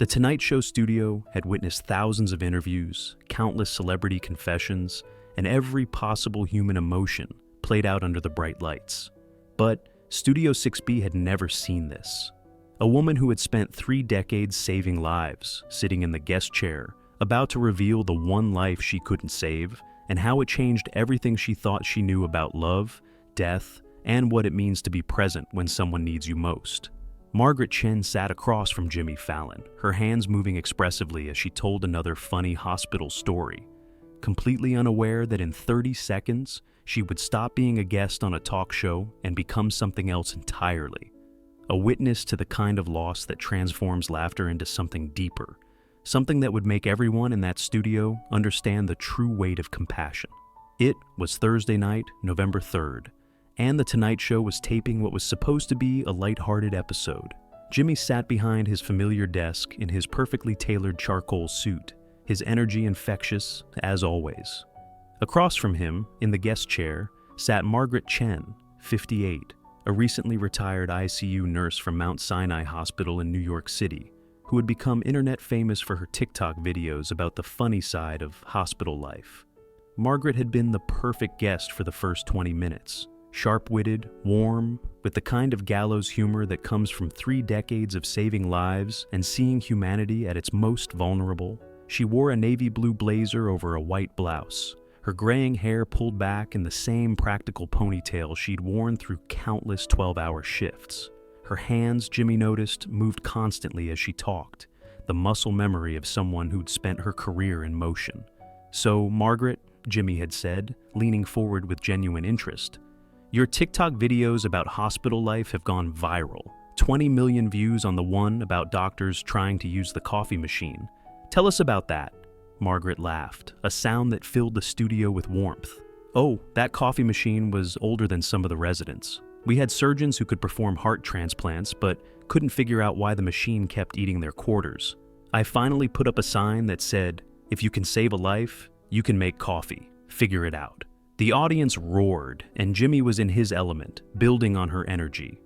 The Tonight Show studio had witnessed thousands of interviews, countless celebrity confessions, and every possible human emotion played out under the bright lights. But Studio 6B had never seen this. A woman who had spent 3 decades saving lives, sitting in the guest chair, about to reveal the one life she couldn't save, and how it changed everything she thought she knew about love, death, and what it means to be present when someone needs you most. Margaret Chen sat across from Jimmy Fallon, her hands moving expressively as she told another funny hospital story, completely unaware that in 30 seconds, she would stop being a guest on a talk show and become something else entirely. A witness to the kind of loss that transforms laughter into something deeper, something that would make everyone in that studio understand the true weight of compassion. It was Thursday night, November 3rd, and The Tonight Show was taping what was supposed to be a lighthearted episode. Jimmy sat behind his familiar desk in his perfectly tailored charcoal suit, his energy infectious, as always. Across from him, in the guest chair, sat Margaret Chen, 58, a recently retired ICU nurse from Mount Sinai Hospital in New York City, who had become internet famous for her TikTok videos about the funny side of hospital life. Margaret had been the perfect guest for the first 20 minutes. Sharp-witted, warm, with the kind of gallows humor that comes from 3 decades of saving lives and seeing humanity at its most vulnerable. She wore a navy blue blazer over a white blouse, her graying hair pulled back in the same practical ponytail she'd worn through countless 12-hour shifts. Her hands, Jimmy noticed, moved constantly as she talked, the muscle memory of someone who'd spent her career in motion. "So, Margaret," Jimmy had said, leaning forward with genuine interest, "your TikTok videos about hospital life have gone viral. 20 million views on the one about doctors trying to use the coffee machine. Tell us about that." Margaret laughed, a sound that filled the studio with warmth. "Oh, that coffee machine was older than some of the residents. We had surgeons who could perform heart transplants, but couldn't figure out why the machine kept eating their quarters. I finally put up a sign that said, 'If you can save a life, you can make coffee. Figure it out.'" The audience roared, and Jimmy was in his element, building on her energy.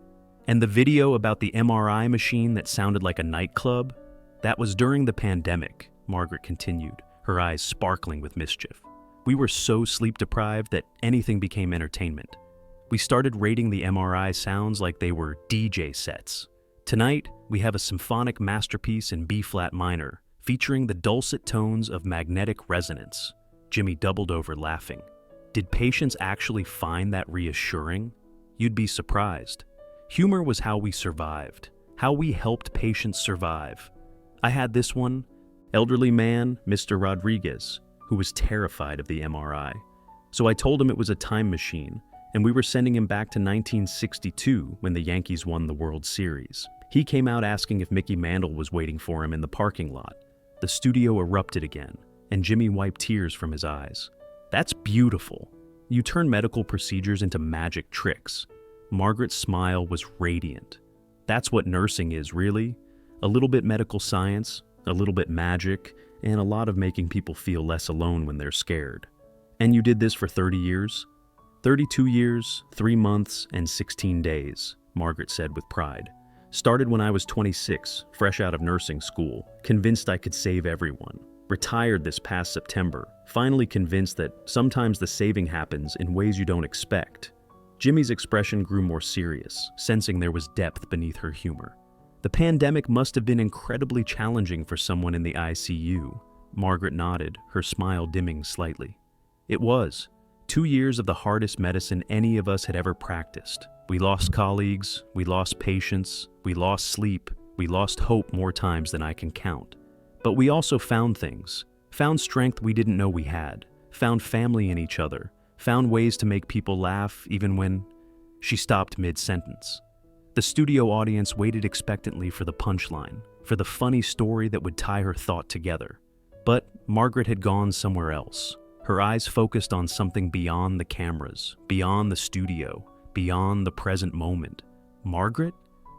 "And the video about the MRI machine that sounded like a nightclub? That was during the pandemic," Margaret continued, her eyes sparkling with mischief. "We were so sleep-deprived that anything became entertainment. We started rating the MRI sounds like they were DJ sets. Tonight, we have a symphonic masterpiece in B-flat minor, featuring the dulcet tones of magnetic resonance." Jimmy doubled over, laughing. "Did patients actually find that reassuring? You'd be surprised. Humor was how we survived, how we helped patients survive. I had this one, elderly man, Mr. Rodriguez, who was terrified of the MRI. So I told him it was a time machine, and we were sending him back to 1962 when the Yankees won the World Series. He came out asking if Mickey Mantle was waiting for him in the parking lot." The studio erupted again, and Jimmy wiped tears from his eyes. "That's beautiful. You turn medical procedures into magic tricks." Margaret's smile was radiant. "That's what nursing is, really. A little bit medical science, a little bit magic, and a lot of making people feel less alone when they're scared. And you did this for 30 years? 32 years, 3 months, and 16 days, Margaret said with pride. "Started when I was 26, fresh out of nursing school, convinced I could save everyone. Retired this past September, finally convinced that sometimes the saving happens in ways you don't expect." Jimmy's expression grew more serious, sensing there was depth beneath her humor. "The pandemic must have been incredibly challenging for someone in the ICU." Margaret nodded, her smile dimming slightly. "It was. 2 years of the hardest medicine any of us had ever practiced. We lost colleagues, we lost patients, we lost sleep, we lost hope more times than I can count. But we also found things, found strength we didn't know we had, found family in each other, found ways to make people laugh even when—" She stopped mid-sentence. The studio audience waited expectantly for the punchline, for the funny story that would tie her thought together. But Margaret had gone somewhere else. Her eyes focused on something beyond the cameras, beyond the studio, beyond the present moment. "Margaret?"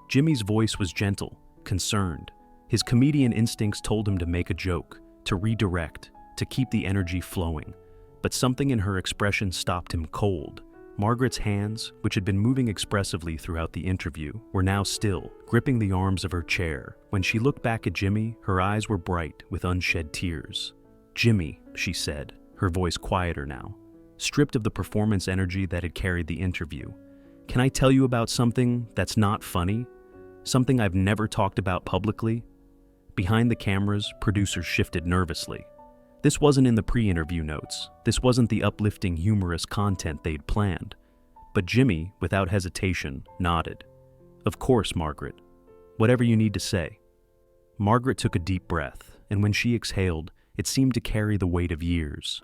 Jimmy's voice was gentle, concerned. His comedian instincts told him to make a joke, to redirect, to keep the energy flowing. But something in her expression stopped him cold. Margaret's hands, which had been moving expressively throughout the interview, were now still, gripping the arms of her chair. When she looked back at Jimmy, her eyes were bright with unshed tears. "Jimmy," she said, her voice quieter now, stripped of the performance energy that had carried the interview. "Can I tell you about something that's not funny? Something I've never talked about publicly?" Behind the cameras, producers shifted nervously. This wasn't in the pre-interview notes. This wasn't the uplifting, humorous content they'd planned. But Jimmy, without hesitation, nodded. "Of course, Margaret. Whatever you need to say." Margaret took a deep breath, and when she exhaled, it seemed to carry the weight of years.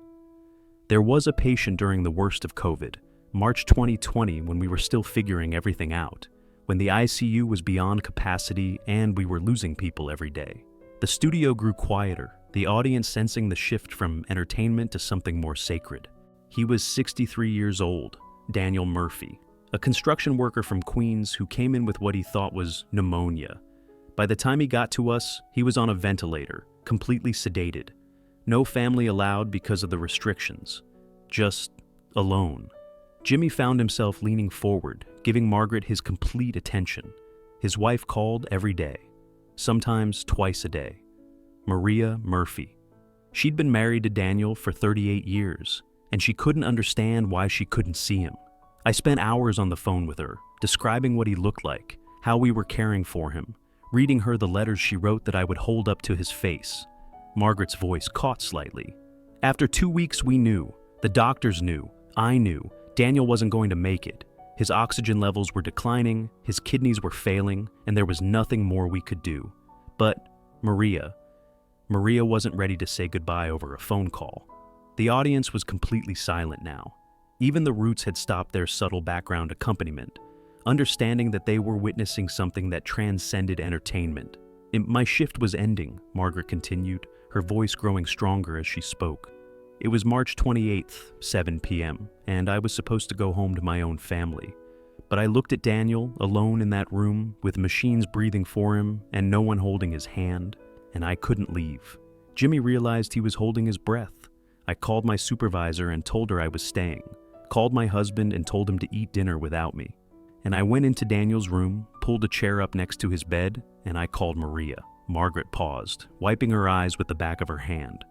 "There was a patient during the worst of COVID, March 2020, when we were still figuring everything out, when the ICU was beyond capacity and we were losing people every day. The studio grew quieter, the audience sensing the shift from entertainment to something more sacred. He was 63 years old, Daniel Murphy, a construction worker from Queens who came in with what he thought was pneumonia. By the time he got to us, he was on a ventilator, completely sedated. No family allowed because of the restrictions. Just alone. Jimmy found himself leaning forward, giving Margaret his complete attention. His wife called every day, sometimes twice a day. Maria Murphy. She'd been married to Daniel for 38 years, and she couldn't understand why she couldn't see him. I spent hours on the phone with her, describing what he looked like, how we were caring for him, reading her the letters she wrote that I would hold up to his face. Margaret's voice caught slightly. After 2 weeks, we knew. The doctors knew. I knew. Daniel wasn't going to make it. His oxygen levels were declining, his kidneys were failing, and there was nothing more we could do. But Maria wasn't ready to say goodbye over a phone call. The audience was completely silent now. Even the Roots had stopped their subtle background accompaniment, understanding that they were witnessing something that transcended entertainment. My shift was ending, Margaret continued, her voice growing stronger as she spoke. It was March 28th, 7 p.m., and I was supposed to go home to my own family. But I looked at Daniel, alone in that room, with machines breathing for him and no one holding his hand, and I couldn't leave. Jimmy realized he was holding his breath. I called my supervisor and told her I was staying, called my husband and told him to eat dinner without me. And I went into Daniel's room, pulled a chair up next to his bed, and I called Maria. Margaret paused, wiping her eyes with the back of her hand.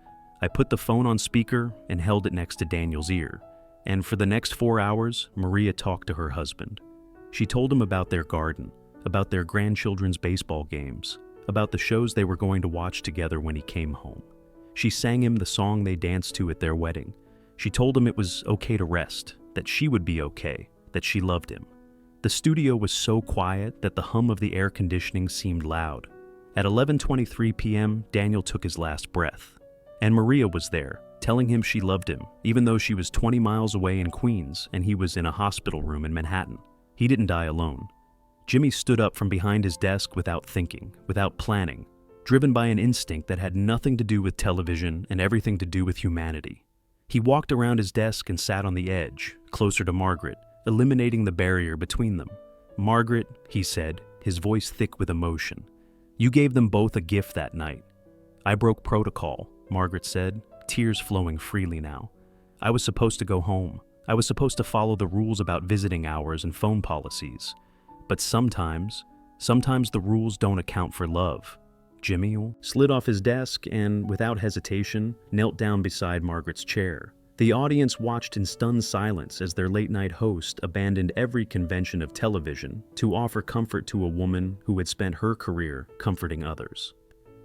I put the phone on speaker and held it next to Daniel's ear. And for the next 4 hours, Maria talked to her husband. She told him about their garden, about their grandchildren's baseball games, about the shows they were going to watch together when he came home. She sang him the song they danced to at their wedding. She told him it was okay to rest, that she would be okay, that she loved him. The studio was so quiet that the hum of the air conditioning seemed loud. At 11:23 p.m., Daniel took his last breath. And Maria was there, telling him she loved him, even though she was 20 miles away in Queens and he was in a hospital room in Manhattan. He didn't die alone. Jimmy stood up from behind his desk without thinking, without planning, driven by an instinct that had nothing to do with television and everything to do with humanity. He walked around his desk and sat on the edge, closer to Margaret, eliminating the barrier between them. "Margaret," he said, his voice thick with emotion, "you gave them both a gift that night." "I broke protocol," Margaret said, tears flowing freely now. "I was supposed to go home. I was supposed to follow the rules about visiting hours and phone policies. But sometimes the rules don't account for love." Jimmy slid off his desk and, without hesitation, knelt down beside Margaret's chair. The audience watched in stunned silence as their late-night host abandoned every convention of television to offer comfort to a woman who had spent her career comforting others.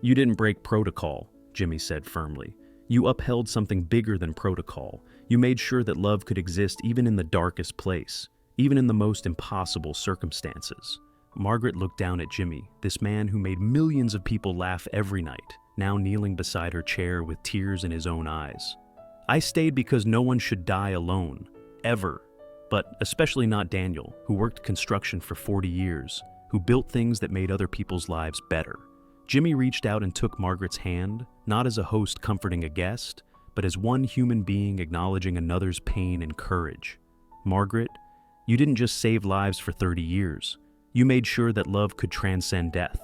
"You didn't break protocol," Jimmy said firmly. "You upheld something bigger than protocol. You made sure that love could exist even in the darkest place, even in the most impossible circumstances." Margaret looked down at Jimmy, this man who made millions of people laugh every night, now kneeling beside her chair with tears in his own eyes. "I stayed because no one should die alone, ever. But especially not Daniel, who worked construction for 40 years, who built things that made other people's lives better." Jimmy reached out and took Margaret's hand, not as a host comforting a guest, but as one human being acknowledging another's pain and courage. "Margaret, you didn't just save lives for 30 years. You made sure that love could transcend death,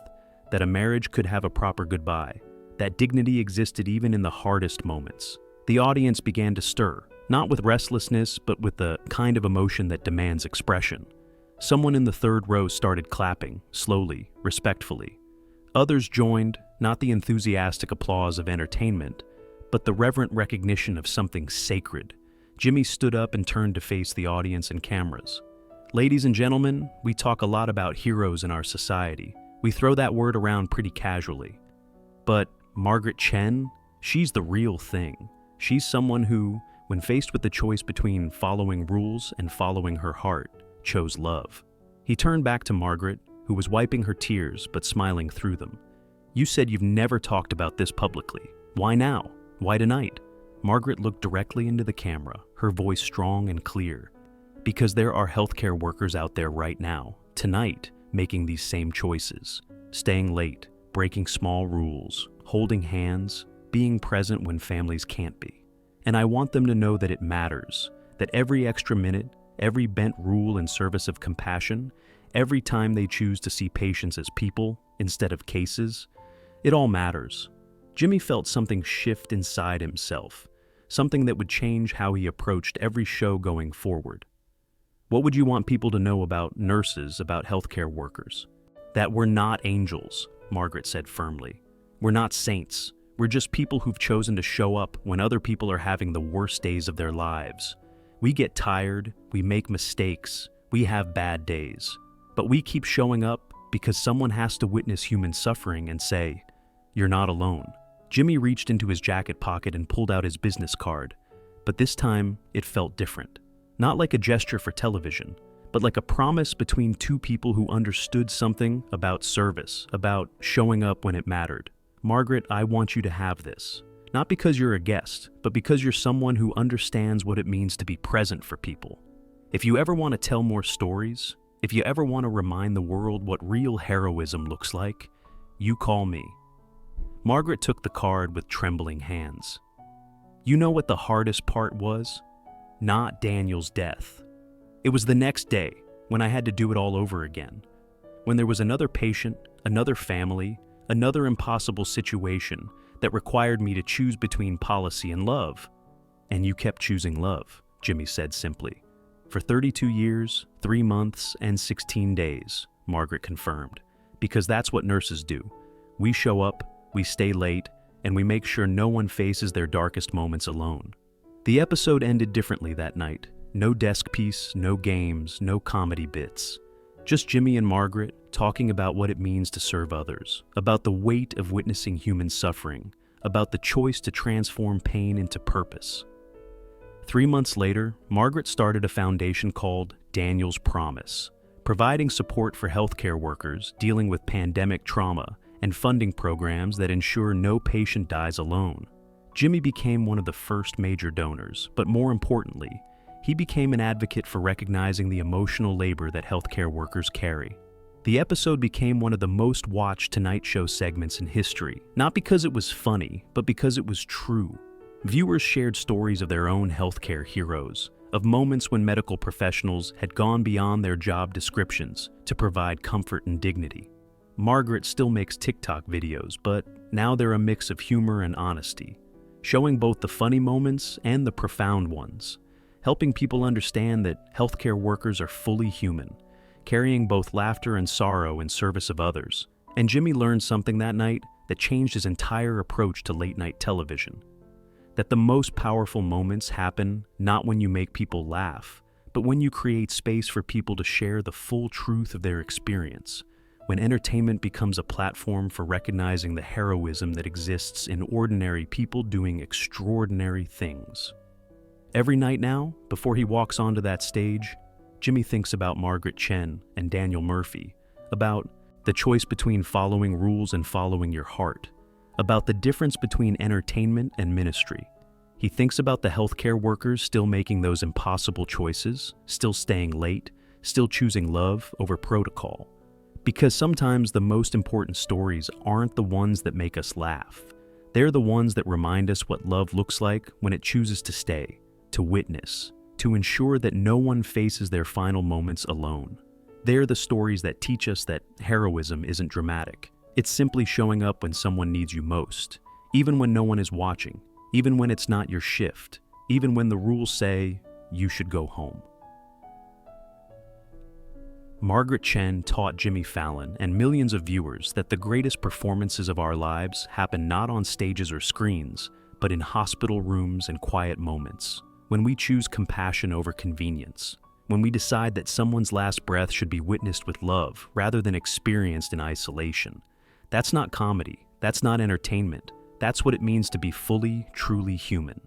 that a marriage could have a proper goodbye, that dignity existed even in the hardest moments." The audience began to stir, Not with restlessness, but with the kind of emotion that demands expression. Someone in the third row started clapping, slowly, respectfully. Others joined, not the enthusiastic applause of entertainment, but the reverent recognition of something sacred. Jimmy stood up and turned to face the audience and cameras. Ladies and gentlemen, we talk a lot about heroes in our society. We throw that word around pretty casually. But Margaret Chen, she's the real thing. She's someone who, when faced with the choice between following rules and following her heart, chose love. He turned back to Margaret, who was wiping her tears but smiling through them. You said you've never talked about this publicly. Why now? Why tonight? Margaret looked directly into the camera, her voice strong and clear. Because there are healthcare workers out there right now, tonight, making these same choices. Staying late, breaking small rules, holding hands, being present when families can't be. And I want them to know that it matters, that every extra minute, every bent rule in service of compassion, every time they choose to see patients as people instead of cases, it all matters. Jimmy felt something shift inside himself, something that would change how he approached every show going forward. What would you want people to know about nurses, about healthcare workers? That we're not angels, Margaret said firmly. We're not saints. We're just people who've chosen to show up when other people are having the worst days of their lives. We get tired, we make mistakes, we have bad days. But we keep showing up because someone has to witness human suffering and say, "You're not alone." Jimmy reached into his jacket pocket and pulled out his business card. But this time, it felt different. Not like a gesture for television, but like a promise between two people who understood something about service, about showing up when it mattered. Margaret, I want you to have this. Not because you're a guest, but because you're someone who understands what it means to be present for people. If you ever want to tell more stories, if you ever want to remind the world what real heroism looks like, you call me. Margaret took the card with trembling hands. You know what the hardest part was? Not Daniel's death. It was the next day, when I had to do it all over again. When there was another patient, another family, another impossible situation that required me to choose between policy and love. And you kept choosing love, Jimmy said simply. For 32 years, 3 months, and 16 days, Margaret confirmed. Because that's what nurses do. We show up, we stay late, and we make sure no one faces their darkest moments alone. The episode ended differently that night. No desk piece, no games, no comedy bits. Just Jimmy and Margaret talking about what it means to serve others, about the weight of witnessing human suffering, about the choice to transform pain into purpose. 3 months later, Margaret started a foundation called Daniel's Promise, providing support for healthcare workers dealing with pandemic trauma and funding programs that ensure no patient dies alone. Jimmy became one of the first major donors, but more importantly, he became an advocate for recognizing the emotional labor that healthcare workers carry. The episode became one of the most watched Tonight Show segments in history, not because it was funny, but because it was true. Viewers shared stories of their own healthcare heroes, of moments when medical professionals had gone beyond their job descriptions to provide comfort and dignity. Margaret still makes TikTok videos, but now they're a mix of humor and honesty, showing both the funny moments and the profound ones, helping people understand that healthcare workers are fully human, carrying both laughter and sorrow in service of others. And Jimmy learned something that night that changed his entire approach to late-night television. That the most powerful moments happen not when you make people laugh, but when you create space for people to share the full truth of their experience, when entertainment becomes a platform for recognizing the heroism that exists in ordinary people doing extraordinary things. Every night now, before he walks onto that stage, Jimmy thinks about Margaret Chen and Daniel Murphy, about the choice between following rules and following your heart, about the difference between entertainment and ministry. He thinks about the healthcare workers still making those impossible choices, still staying late, still choosing love over protocol. Because sometimes the most important stories aren't the ones that make us laugh. They're the ones that remind us what love looks like when it chooses to stay, to witness, to ensure that no one faces their final moments alone. They're the stories that teach us that heroism isn't dramatic. It's simply showing up when someone needs you most, even when no one is watching, even when it's not your shift, even when the rules say you should go home. Margaret Chen taught Jimmy Fallon and millions of viewers that the greatest performances of our lives happen not on stages or screens, but in hospital rooms and quiet moments, when we choose compassion over convenience, when we decide that someone's last breath should be witnessed with love rather than experienced in isolation. That's not comedy, that's not entertainment, that's what it means to be fully, truly human.